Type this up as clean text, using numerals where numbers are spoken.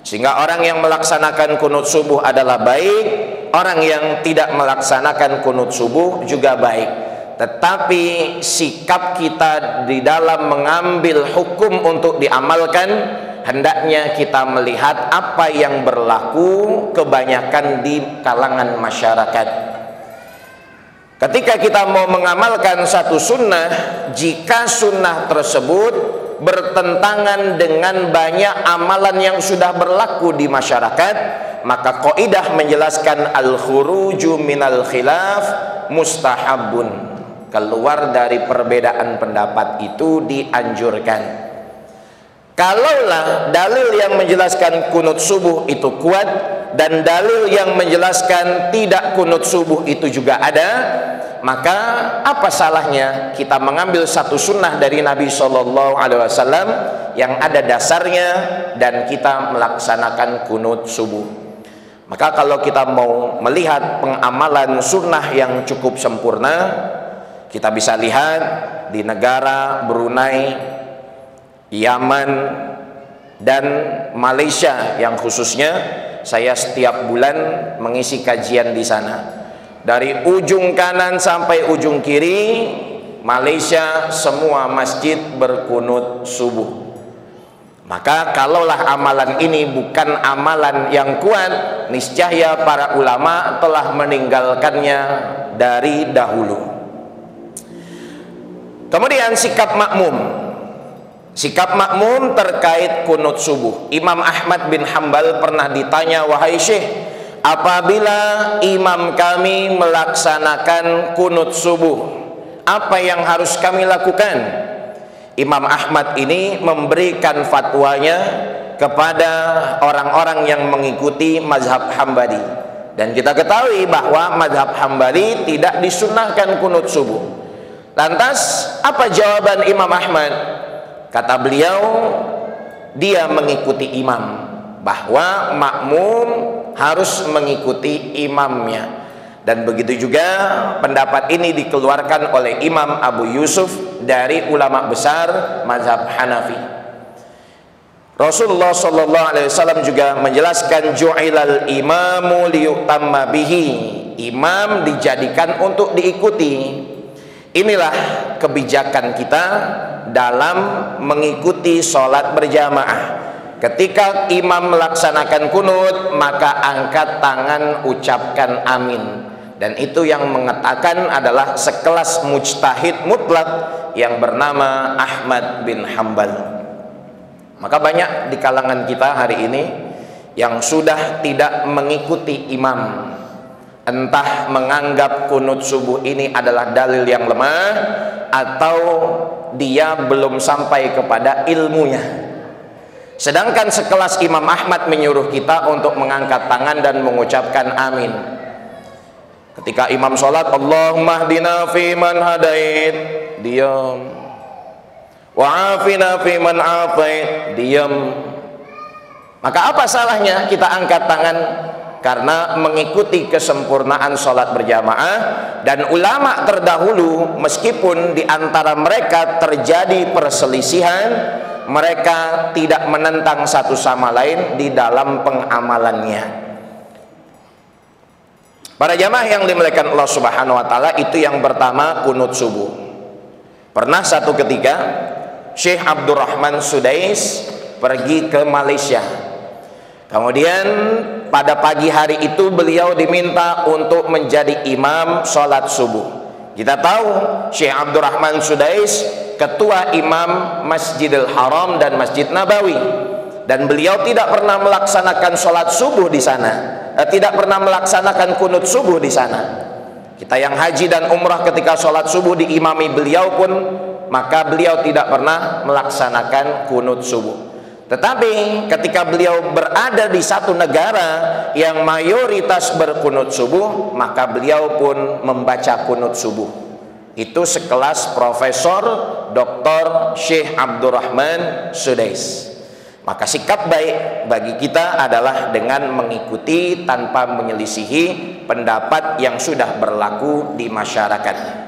Sehingga orang yang melaksanakan kunut subuh adalah baik, orang yang tidak melaksanakan kunut subuh juga baik. Tetapi sikap kita di dalam mengambil hukum untuk diamalkan, hendaknya kita melihat apa yang berlaku kebanyakan di kalangan masyarakat. Ketika kita mau mengamalkan satu sunnah, jika sunnah tersebut bertentangan dengan banyak amalan yang sudah berlaku di masyarakat, maka kaidah menjelaskan al-khuruju minal khilaf mustahabun. Keluar dari perbedaan pendapat itu dianjurkan. Kalaulah dalil yang menjelaskan kunut subuh itu kuat dan dalil yang menjelaskan tidak kunut subuh itu juga ada, maka apa salahnya kita mengambil satu sunnah dari Nabi SAW yang ada dasarnya dan kita melaksanakan kunut subuh. Maka kalau kita mau melihat pengamalan sunnah yang cukup sempurna, kita bisa lihat di negara Brunei, Yaman, dan Malaysia yang khususnya saya setiap bulan mengisi kajian di sana. Dari ujung kanan sampai ujung kiri Malaysia semua masjid berkunut subuh. Maka kalaulah amalan ini bukan amalan yang kuat, niscaya para ulama telah meninggalkannya dari dahulu. Kemudian sikap makmum. Sikap makmum terkait kunut subuh. Imam Ahmad bin Hanbal pernah ditanya, wahai Syekh, apabila imam kami melaksanakan kunut subuh, apa yang harus kami lakukan? Imam Ahmad ini memberikan fatwanya kepada orang-orang yang mengikuti mazhab Hambali. Dan kita ketahui bahwa mazhab Hambali tidak disunnahkan kunut subuh. Lantas apa jawaban Imam Ahmad? Kata beliau, dia mengikuti imam, bahwa makmum harus mengikuti imamnya. Dan begitu juga pendapat ini dikeluarkan oleh Imam Abu Yusuf dari ulama besar mazhab Hanafi. Rasulullah SAW juga menjelaskan, ju'ilal imamu liyutamma bihi, imam dijadikan untuk diikuti. Inilah kebijakan kita dalam mengikuti sholat berjamaah. Ketika imam melaksanakan kunut, maka angkat tangan, ucapkan amin. Dan itu yang mengatakan adalah sekelas mujtahid mutlak yang bernama Ahmad bin Hanbal. Maka banyak di kalangan kita hari ini yang sudah tidak mengikuti imam, entah menganggap kunut subuh ini adalah dalil yang lemah, atau dia belum sampai kepada ilmunya. Sedangkan sekelas Imam Ahmad menyuruh kita untuk mengangkat tangan dan mengucapkan amin. Ketika imam sholat, Allahumma hdina fi man hadait, diam. Wa'afina fi man afait, diam. Maka apa salahnya kita angkat tangan? Karena mengikuti kesempurnaan sholat berjamaah. Dan ulama terdahulu, meskipun di antara mereka terjadi perselisihan, mereka tidak menentang satu sama lain di dalam pengamalannya. Para jamaah yang dimuliakan Allah Subhanahu wa taala, itu yang pertama kunut subuh. Pernah satu ketika Syekh Abdurrahman Sudais pergi ke Malaysia. Kemudian pada pagi hari itu beliau diminta untuk menjadi imam sholat subuh. Kita tahu Syekh Abdurrahman Sudais ketua imam Masjidil Haram dan Masjid Nabawi, dan beliau tidak pernah melaksanakan sholat subuh di sana, tidak pernah melaksanakan kunut subuh di sana. Kita yang haji dan umrah ketika sholat subuh diimami beliau pun, maka beliau tidak pernah melaksanakan kunut subuh. Tetapi ketika beliau berada di satu negara yang mayoritas berkunut subuh, maka beliau pun membaca kunut subuh. Itu sekelas Profesor Dr. Syekh Abdurrahman Sudais. Maka sikap baik bagi kita adalah dengan mengikuti tanpa menyelisihi pendapat yang sudah berlaku di masyarakat.